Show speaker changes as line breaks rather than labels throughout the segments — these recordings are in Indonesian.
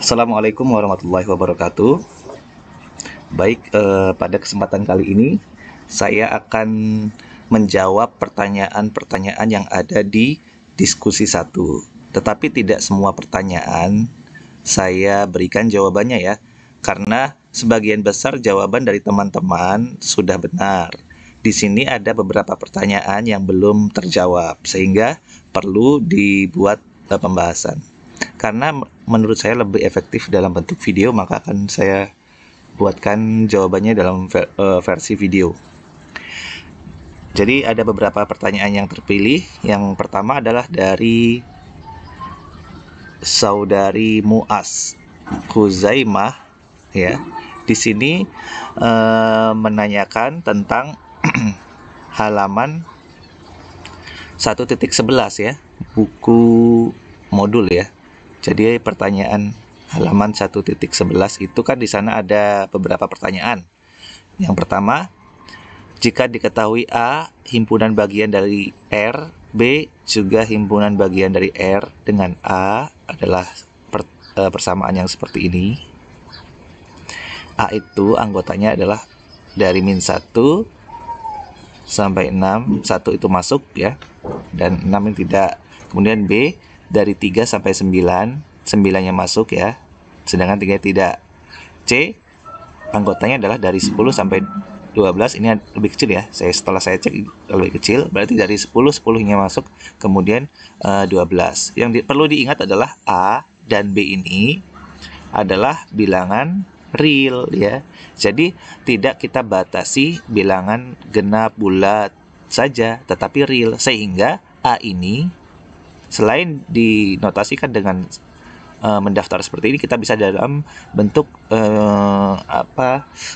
Assalamualaikum warahmatullahi wabarakatuh. Baik, pada kesempatan kali ini saya akan menjawab pertanyaan-pertanyaan yang ada di diskusi 1. Tetapi tidak semua pertanyaan saya berikan jawabannya ya, karena sebagian besar jawaban dari teman-teman sudah benar. Di sini ada beberapa pertanyaan yang belum terjawab, sehingga perlu dibuat pembahasan. Karena menurut saya lebih efektif dalam bentuk video, maka akan saya buatkan jawabannya dalam versi video. Jadi ada beberapa pertanyaan yang terpilih. Yang pertama adalah dari saudari Muas Huzaimah ya. Di sini menanyakan tentang halaman 1.11 ya, buku modul ya. Jadi pertanyaan halaman 1.11 itu kan di sana ada beberapa pertanyaan. Yang pertama, jika diketahui A himpunan bagian dari R, B juga himpunan bagian dari R dengan A adalah persamaan yang seperti ini. A itu anggotanya adalah dari min 1 sampai 6, 1 itu masuk ya, dan 6 yang tidak. Kemudian B dari 3 sampai 9, 9-nya masuk ya, sedangkan 3 tidak. C anggotanya adalah dari 10 sampai 12, ini lebih kecil ya. Setelah saya cek lebih kecil, berarti dari 10, 10-nya masuk, kemudian 12. Yang perlu diingat adalah A dan B ini adalah bilangan real ya. Jadi tidak kita batasi bilangan genap bulat saja, tetapi real, sehingga A ini selain dinotasikan dengan mendaftar seperti ini, kita bisa dalam bentuk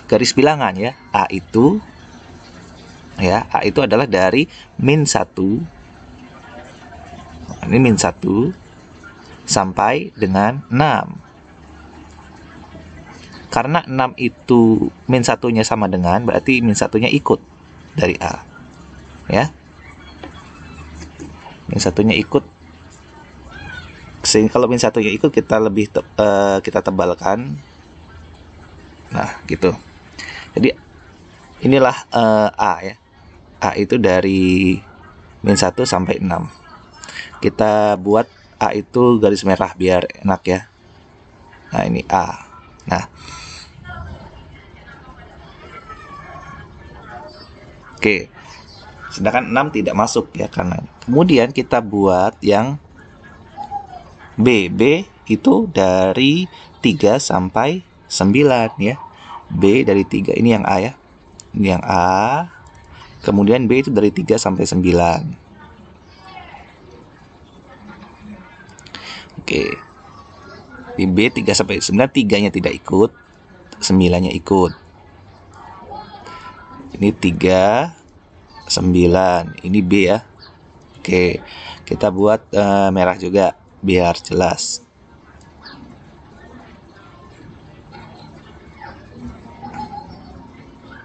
garis bilangan ya. A itu adalah dari min 1, ini min 1 sampai dengan 6. Karena 6 itu min 1-nya sama dengan, berarti min 1-nya ikut dari A ya. Min 1-nya ikut, sehingga kalau min 1-nya ikut, kita lebih kita tebalkan. Nah gitu. Jadi inilah A ya. A itu dari min 1 sampai 6. Kita buat A itu garis merah biar enak ya. Nah ini A. Nah, oke. Sedangkan 6 tidak masuk ya, karena kemudian kita buat yang B. B itu dari 3 sampai 9 ya. B dari 3, ini yang A ya. Ini yang A. Kemudian B itu dari 3 sampai 9. Oke. Di B 3 sampai 9, 3-nya tidak ikut, 9-nya ikut. Ini 3, 9, ini B ya. Oke, kita buat merah juga biar jelas.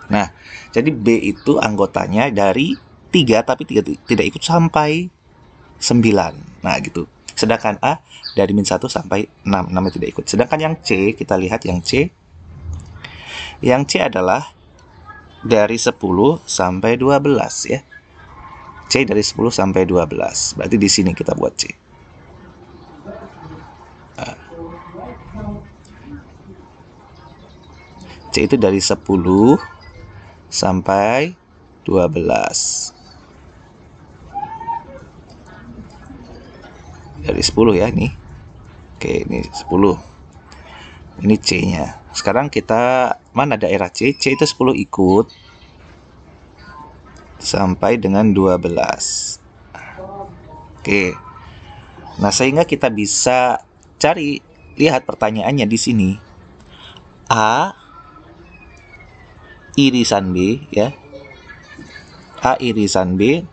Nah, jadi B itu anggotanya dari 3, tapi 3 tidak ikut sampai 9. Nah gitu. Sedangkan A dari min 1 sampai 6, 6 tidak ikut. Sedangkan yang C, kita lihat yang C. Yang C adalah dari 10 sampai 12 ya. C dari 10 sampai 12. Berarti di sini kita buat C. C itu dari 10 sampai 12. Dari 10 ya ini. Oke, ini 10. Ini C-nya. Sekarang kita, mana daerah C? C itu 10 ikut sampai dengan 12. Oke. Nah, sehingga kita bisa cari, lihat pertanyaannya di sini. A irisan B ya. A irisan B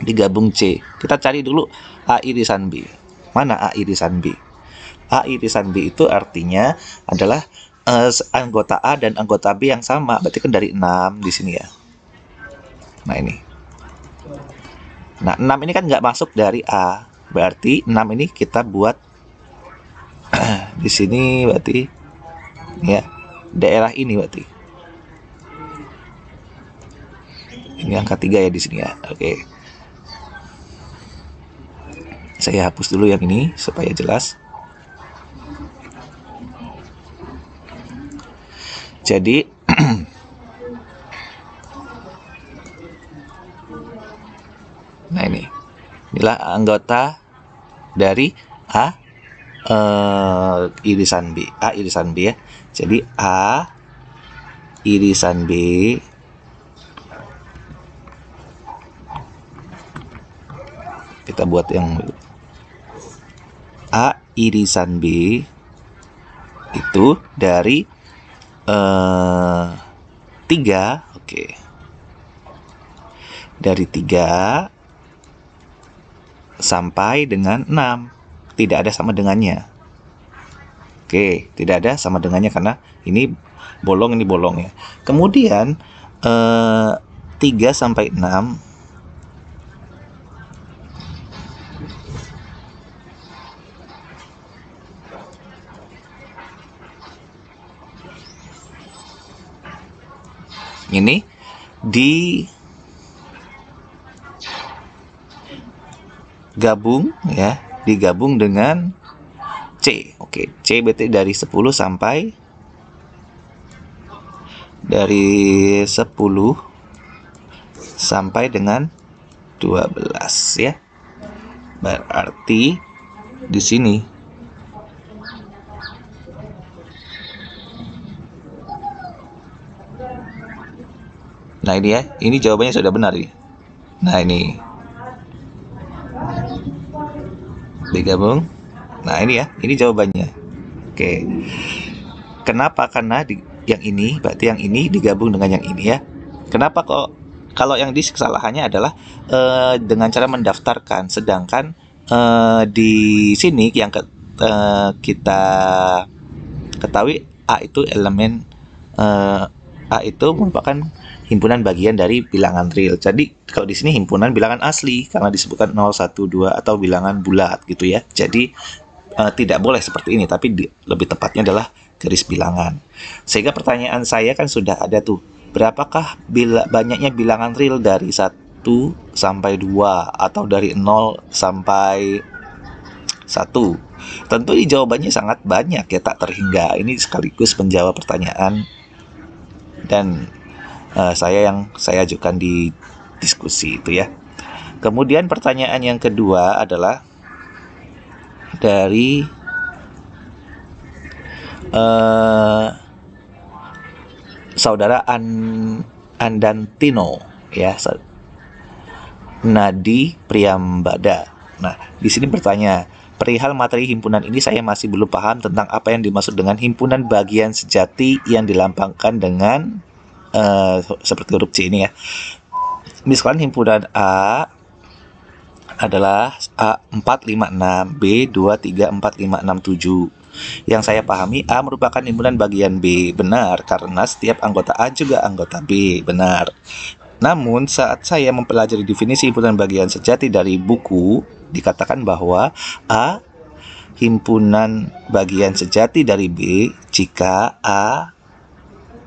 digabung C. Kita cari dulu A irisan B. Mana A irisan B? A irisan B itu artinya adalah anggota A dan anggota B yang sama. Berarti kan dari 6 di sini ya. Nah ini. Nah 6 ini kan nggak masuk dari A. Berarti 6 ini kita buat Di sini berarti ya daerah ini berarti. Ini angka 3 ya di sini ya. Oke. Saya hapus dulu yang ini supaya jelas. Jadi nah inilah anggota dari A irisan B. A irisan B ya. Jadi A irisan B kita buat yang A irisan B itu dari 3, oke. Dari 3 sampai dengan 6. Tidak ada sama dengannya. Oke, tidak ada sama dengannya karena ini bolong ya. Kemudian 3 sampai 6 ini digabung dengan C. Oke, C berarti dari 10 sampai dengan 12 ya. Berarti di sini nah ini ya, ini jawabannya sudah benar ya. Nah ini digabung. Nah ini ya, ini jawabannya. Oke. Kenapa? Karena yang ini berarti yang ini digabung dengan yang ini ya. Kenapa kok? Kalau yang di kesalahannya adalah dengan cara mendaftarkan, sedangkan di sini yang kita ketahui A itu elemen A itu merupakan himpunan bagian dari bilangan real. Jadi kalau di sini himpunan bilangan asli karena disebutkan 0, 1, 2 atau bilangan bulat gitu ya. Jadi tidak boleh seperti ini, tapi lebih tepatnya adalah garis bilangan. Sehingga pertanyaan saya kan sudah ada tuh. Berapakah banyaknya bilangan real dari 1 sampai 2 atau dari 0 sampai 1? Tentu jawabannya sangat banyak ya, tak terhingga. Ini sekaligus menjawab pertanyaan dan saya ajukan di diskusi itu ya. Kemudian pertanyaan yang kedua adalah dari saudara Andantino ya, Nadi Priambada. Nah, di sini bertanya, perihal materi himpunan ini saya masih belum paham tentang apa yang dimaksud dengan himpunan bagian sejati yang dilambangkan dengan seperti huruf C ini ya. Misalkan himpunan A adalah A456, B 2345667. Yang saya pahami A merupakan himpunan bagian B. Benar, karena setiap anggota A juga anggota B. Benar. Namun saat saya mempelajari definisi himpunan bagian sejati dari buku, dikatakan bahwa A himpunan bagian sejati dari B jika A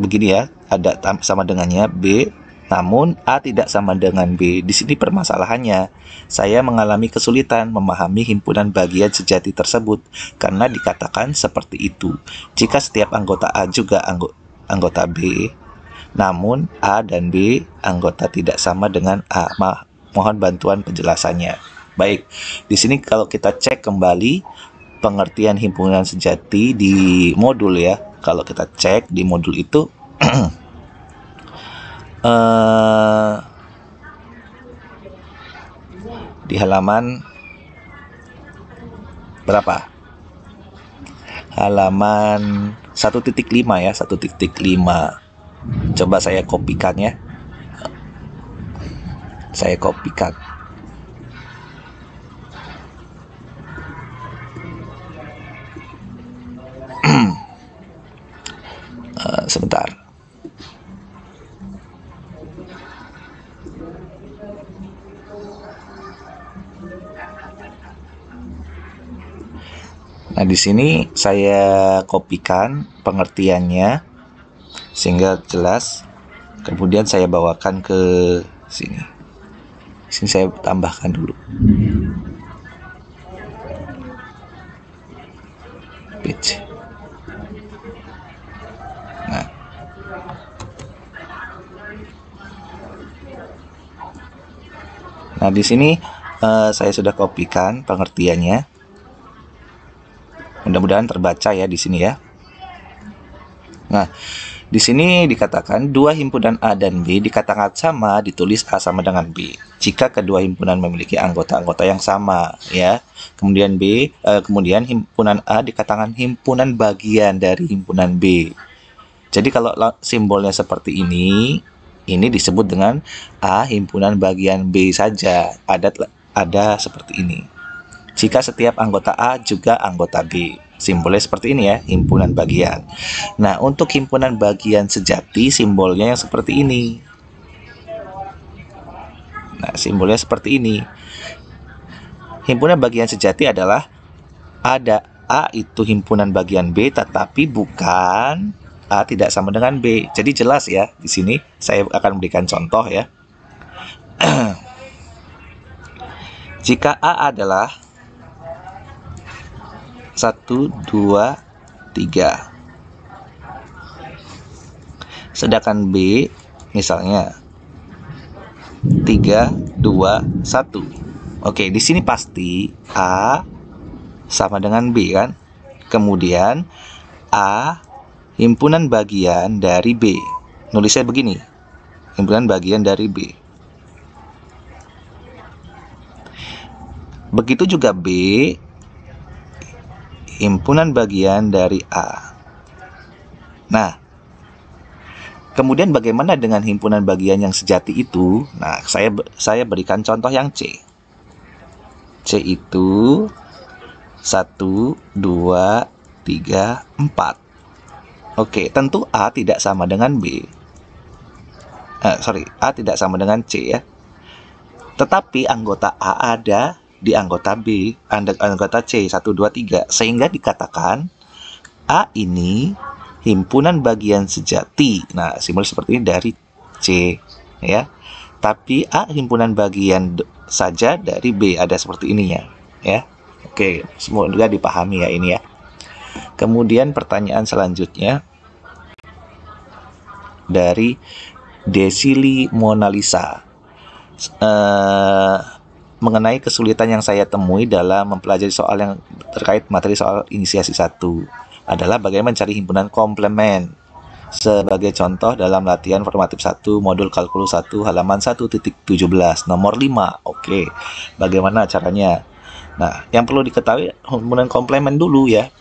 begini ya, ada sama dengannya B, namun A tidak sama dengan B. Di sini permasalahannya, saya mengalami kesulitan memahami himpunan bagian sejati tersebut karena dikatakan seperti itu. Jika setiap anggota A juga anggota B, namun A dan B anggota tidak sama dengan A. Mohon bantuan penjelasannya. Baik, di sini kalau kita cek kembali pengertian himpunan sejati di modul ya. Kalau kita cek di modul itu di halaman berapa? Halaman 1.5 ya, 1.5. Coba saya kopikan ya. Saya kopikan. Sebentar. Nah, di sini saya kopikan pengertiannya sehingga jelas. Kemudian saya bawakan ke sini. Di sini saya tambahkan dulu. Page. Nah, di sini saya sudah kopikan pengertiannya. Mudah-mudahan terbaca ya di sini ya. Nah, di sini dikatakan dua himpunan A dan B dikatakan sama ditulis A sama dengan B jika kedua himpunan memiliki anggota-anggota yang sama ya. Kemudian himpunan A dikatakan himpunan bagian dari himpunan B. Jadi kalau simbolnya seperti ini disebut dengan A himpunan bagian B saja. Ada seperti ini. Jika setiap anggota A juga anggota B. Simbolnya seperti ini ya, himpunan bagian. Nah, untuk himpunan bagian sejati simbolnya yang seperti ini. Nah, simbolnya seperti ini. Himpunan bagian sejati adalah ada A itu himpunan bagian B, tetapi bukan A tidak sama dengan B. Jadi jelas ya, di sini saya akan berikan contoh ya. Jika A adalah 1, 2, 3. Sedangkan B misalnya 3, 2, 1. Oke, di sini pasti A sama dengan B kan? Kemudian A himpunan bagian dari B. Nulisnya begini. Himpunan bagian dari B. Begitu juga B himpunan bagian dari A. Nah, kemudian bagaimana dengan himpunan bagian yang sejati itu? Nah, saya berikan contoh yang C. C itu 1, 2, 3, 4. Oke, tentu A tidak sama dengan B. A tidak sama dengan C ya. Tetapi anggota A ada di anggota B, anggota C 1, 2, 3, sehingga dikatakan A ini himpunan bagian sejati. Nah, simbol seperti ini dari C ya. Tapi A himpunan bagian saja dari B, ada seperti ini ya. Oke, semoga dipahami ya ini ya. Kemudian pertanyaan selanjutnya dari Desili Monalisa. Mengenai kesulitan yang saya temui dalam mempelajari soal yang terkait materi soal inisiasi 1 adalah bagaimana mencari himpunan komplement. Sebagai contoh dalam latihan formatif 1 modul kalkulus 1 halaman 1.17 nomor 5. Oke, bagaimana caranya? Nah, yang perlu diketahui himpunan komplement dulu ya.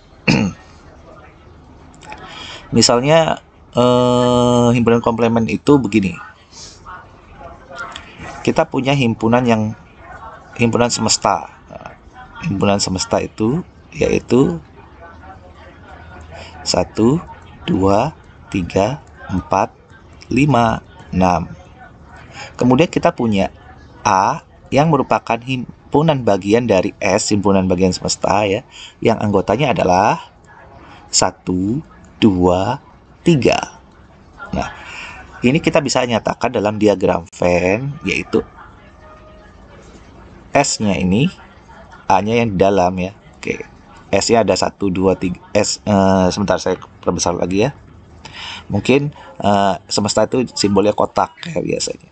Misalnya himpunan komplement itu begini. Kita punya himpunan semesta. Himpunan semesta itu yaitu 1, 2, 3, 4, 5, 6. Kemudian kita punya A yang merupakan himpunan bagian dari S, himpunan bagian semesta ya, yang anggotanya adalah 1, 2, 3. Nah, ini kita bisa nyatakan dalam diagram Venn, yaitu S-nya ini, A-nya yang di dalam ya. Oke, S-nya ada 1, 2, 3. Sebentar saya perbesar lagi ya. Mungkin semesta itu simbolnya kotak kayak biasanya.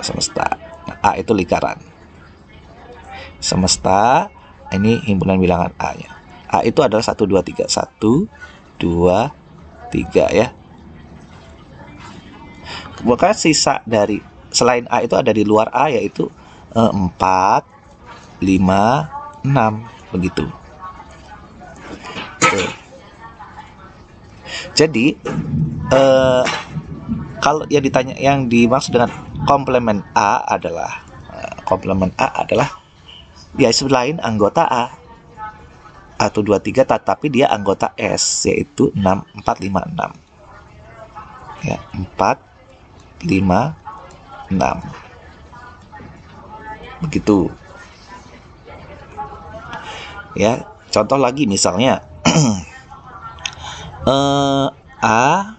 Semesta. Nah, A itu lingkaran. Semesta, ini himpunan bilangan A-nya. A itu adalah 1, 2, 3. 1, 2, 3 ya. Maka sisa dari selain A itu ada di luar A yaitu 4, 5, 6 begitu. Oke. Jadi kalau yang dimaksud dengan komplement A adalah ya selain anggota A 1, 2, 3 tetapi dia anggota S yaitu 6, 4, 5, 6 ya, 4, 5, 6 begitu ya. Contoh lagi misalnya A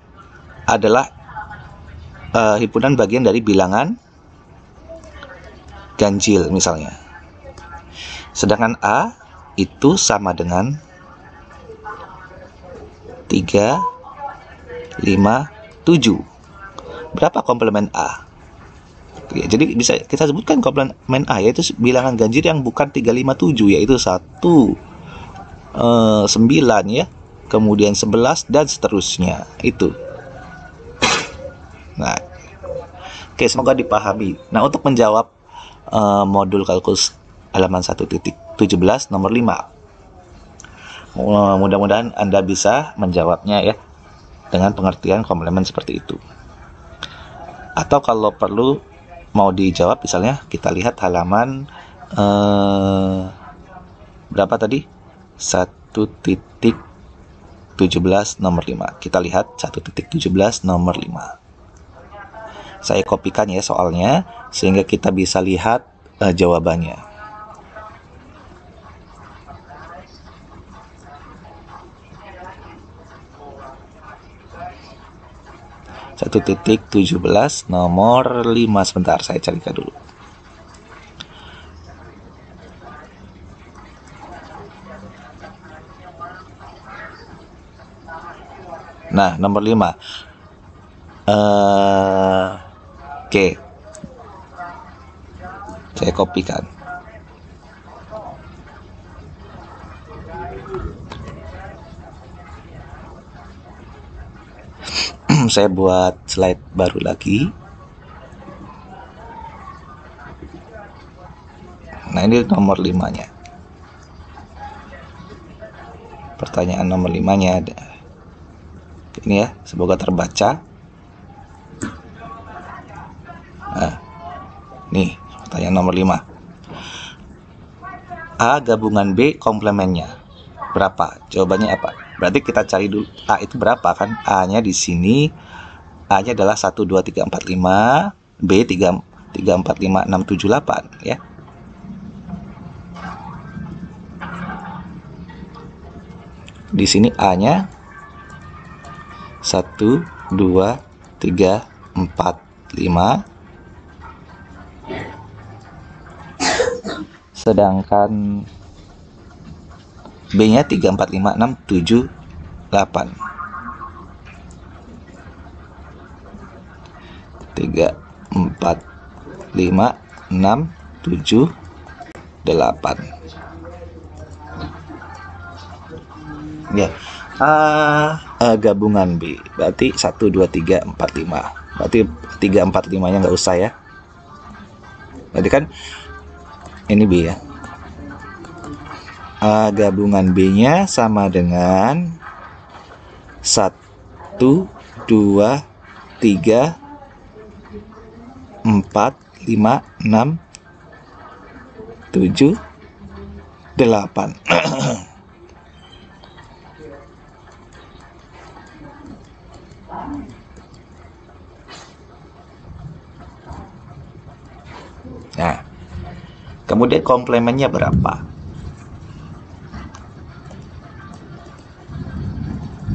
adalah himpunan bagian dari bilangan ganjil misalnya. Sedangkan A itu sama dengan 3, 5, 7. Berapa komplement A? Ya, jadi bisa kita sebutkan komplement A yaitu bilangan ganjil yang bukan 3, 5, 7, yaitu 1, 9 ya, kemudian 11 dan seterusnya itu. Nah, oke, semoga dipahami. Nah, untuk menjawab modul kalkulus halaman 1.17 nomor 5, mudah-mudahan Anda bisa menjawabnya ya dengan pengertian komplement seperti itu. Atau kalau perlu mau dijawab, misalnya kita lihat halaman berapa tadi? 1.17 nomor 5. Kita lihat 1.17 nomor 5. Saya kopikan ya soalnya sehingga kita bisa lihat jawabannya. Satu titik 17 nomor 5. Sebentar, saya carikan dulu. Nah, nomor 5. Oke. Saya kopikan. Saya buat slide baru lagi. Nah, ini nomor 5-nya. Pertanyaan nomor 5-nya ada. Ini ya, semoga terbaca. Nah, nih pertanyaan nomor 5. A gabungan B komplemennya berapa? Jawabannya apa? Berarti kita cari dulu A itu berapa kan? A-nya di sini, A-nya adalah 1, 2, 3, 4, 5, B 3, 4, 5, 6, 7, 8 ya. Di sini A-nya 1, 2, 3, 4, 5. Sedangkan B-nya 3, 4, 5, 6, 7, 8. 3, 4, 5, 6, 7, 8. Ya. Gabungan B. Berarti 1, 2, 3, 4, 5. Berarti 3, 4, 5-nya nggak usah ya. Berarti kan ini B ya. Gabungan B-nya sama dengan 1, 2, 3, 4, 5, 6, 7, 8. Nah, kemudian komplemennya berapa?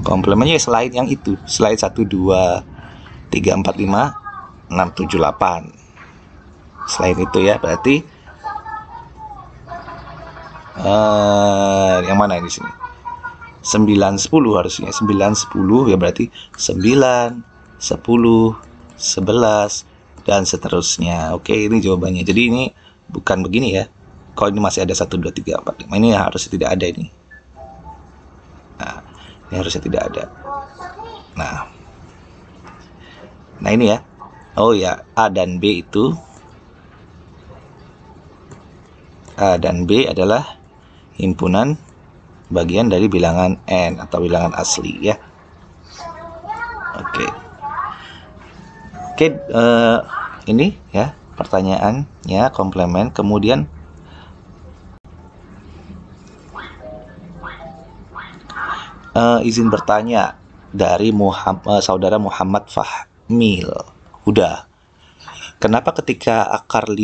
Komplemennya selain yang itu, selain 1, 2, 3, 4, 5, 6, 7, 8. Selain itu ya, berarti yang mana di sini? 9, 10 harusnya. 9, 10 ya, berarti 9, 10, 11 dan seterusnya. Oke, ini jawabannya. Jadi ini bukan begini ya. Kalau ini masih ada 1, 2, 3, 4, 5, ini harusnya tidak ada ini. Nah, ini harusnya tidak ada. Nah ini ya. Oh ya, A dan B itu, A dan B adalah himpunan bagian dari bilangan N atau bilangan asli ya. Oke. Ini ya pertanyaannya komplement. Kemudian izin bertanya dari saudara Muhammad Fahmil Huda. Kenapa ketika akar 5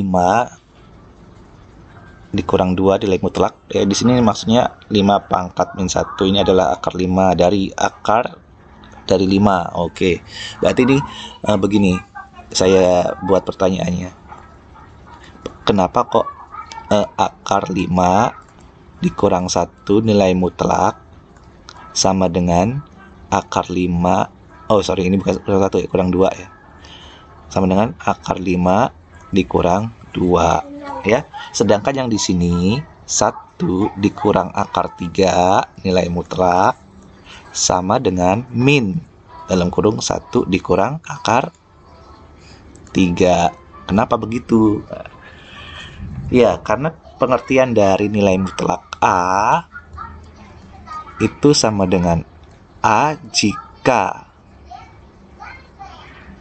dikurang 2 nilai mutlak. Di sini maksudnya 5 pangkat min 1 ini adalah akar 5 dari akar dari 5. Oke. Berarti ini begini. Saya buat pertanyaannya. Kenapa kok akar 5 dikurang 1 nilai mutlak sama dengan akar 5. Oh, sorry, ini bukan kurang 1 ya, kurang 2 ya. Sama dengan akar 5 dikurang 2 ya. Sedangkan yang di sini 1 dikurang akar 3 nilai mutlak sama dengan min dalam kurung 1 dikurang akar 3. Kenapa begitu? Ya, karena pengertian dari nilai mutlak A itu sama dengan A jika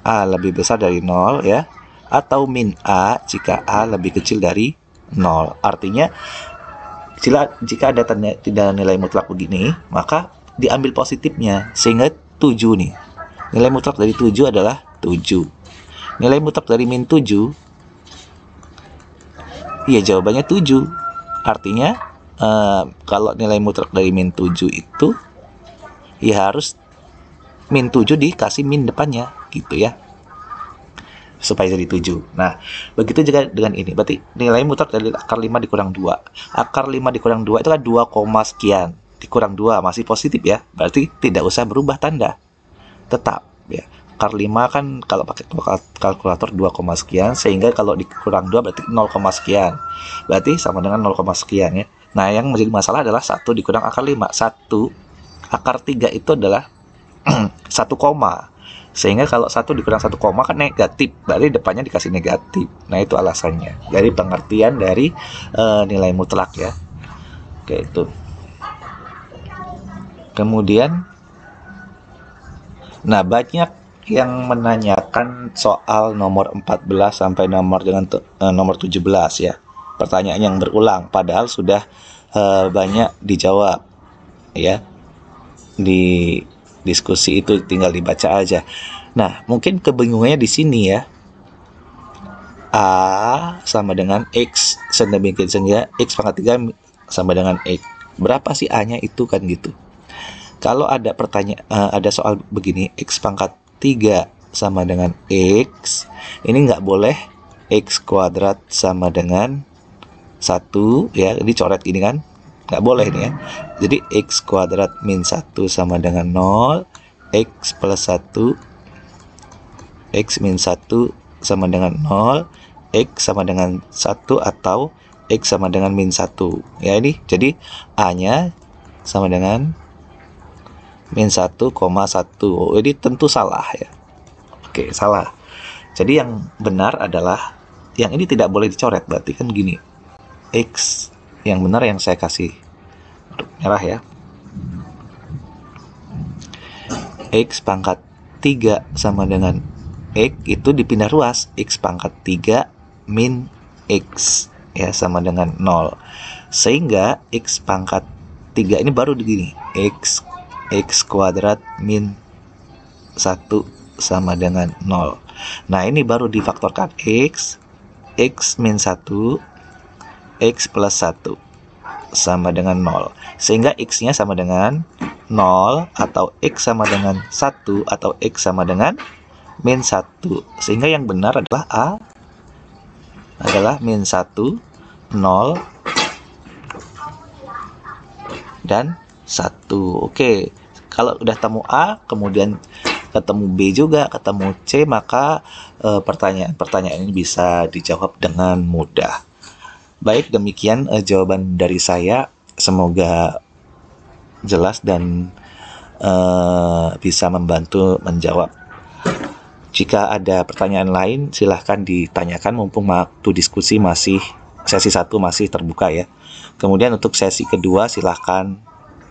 A lebih besar dari 0 ya, atau min A jika A lebih kecil dari 0. Artinya jika ada tanda nilai mutlak begini, maka diambil positifnya sehingga 7 nih. Nilai mutlak dari 7 adalah 7. Nilai mutlak dari min 7, iya jawabannya 7. Artinya kalau nilai mutlak dari min 7 itu ya harus min 7 dikasih min depannya gitu ya, supaya jadi 7. Nah, begitu juga dengan ini. Berarti nilai mutlak dari akar 5 dikurang 2. Akar 5 dikurang 2 itu kan 2, sekian. Dikurang 2 masih positif ya. Berarti tidak usah berubah tanda. Tetap ya. Akar 5 kan kalau pakai kalkulator 2, sekian, sehingga kalau dikurang 2 berarti 0, sekian. Berarti sama dengan 0, sekian ya. Nah, yang menjadi masalah adalah 1 dikurang akar 5. 1 akar 3 itu adalah 1 koma. Sehingga kalau 1 dikurang 1 koma kan negatif, berarti depannya dikasih negatif. Nah, itu alasannya. Dari pengertian dari nilai mutlak ya. Oke, itu. Kemudian, nah banyak yang menanyakan soal nomor 14 sampai nomor 17 ya. Pertanyaan yang berulang, padahal sudah banyak dijawab ya. Di diskusi itu tinggal dibaca aja. Nah, mungkin kebingungannya di sini ya. A sama dengan X, sedemikian sehingga X pangkat 3 sama dengan X. Berapa sih A-nya itu kan gitu. Kalau ada pertanyaan, ada soal begini, X pangkat 3 sama dengan X, ini nggak boleh X kuadrat sama dengan 1 ya, dicoret gini kan. Nggak boleh nih ya. Jadi X kuadrat min 1 sama dengan 0, X plus 1, X min 1 sama dengan 0, X sama dengan 1 atau X sama dengan min 1 ya. Ini jadi A nya sama dengan min 1,1. Oh, ini tentu salah ya. Oke, salah. Jadi yang benar adalah yang ini tidak boleh dicoret. Berarti kan gini, X yang benar yang saya kasih merah ya. X pangkat 3 sama dengan X itu dipindah ruas. X pangkat 3 min X ya sama dengan 0. Sehingga X pangkat 3 ini baru begini. X kuadrat min 1 sama dengan 0. Nah, ini baru difaktorkan X min 1, X plus 1 sama dengan 0. Sehingga X-nya sama dengan 0 atau X sama dengan 1 atau X sama dengan min 1. Sehingga yang benar adalah A adalah min 1, 0, dan 1. Oke, kalau udah temu A, kemudian ketemu B juga, ketemu C, maka pertanyaan-pertanyaan ini bisa dijawab dengan mudah. Baik, demikian jawaban dari saya. Semoga jelas dan bisa membantu menjawab. Jika ada pertanyaan lain, silahkan ditanyakan mumpung waktu diskusi sesi 1 masih terbuka ya. Kemudian untuk sesi kedua silahkan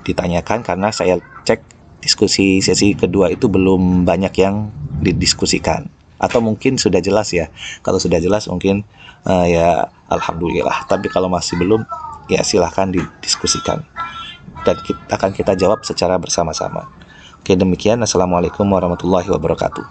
ditanyakan, karena saya cek diskusi sesi kedua itu belum banyak yang didiskusikan, atau mungkin sudah jelas ya. Kalau sudah jelas mungkin ya alhamdulillah, tapi kalau masih belum ya silahkan didiskusikan dan akan kita jawab secara bersama-sama. Oke, demikian. Assalamualaikum warahmatullahi wabarakatuh.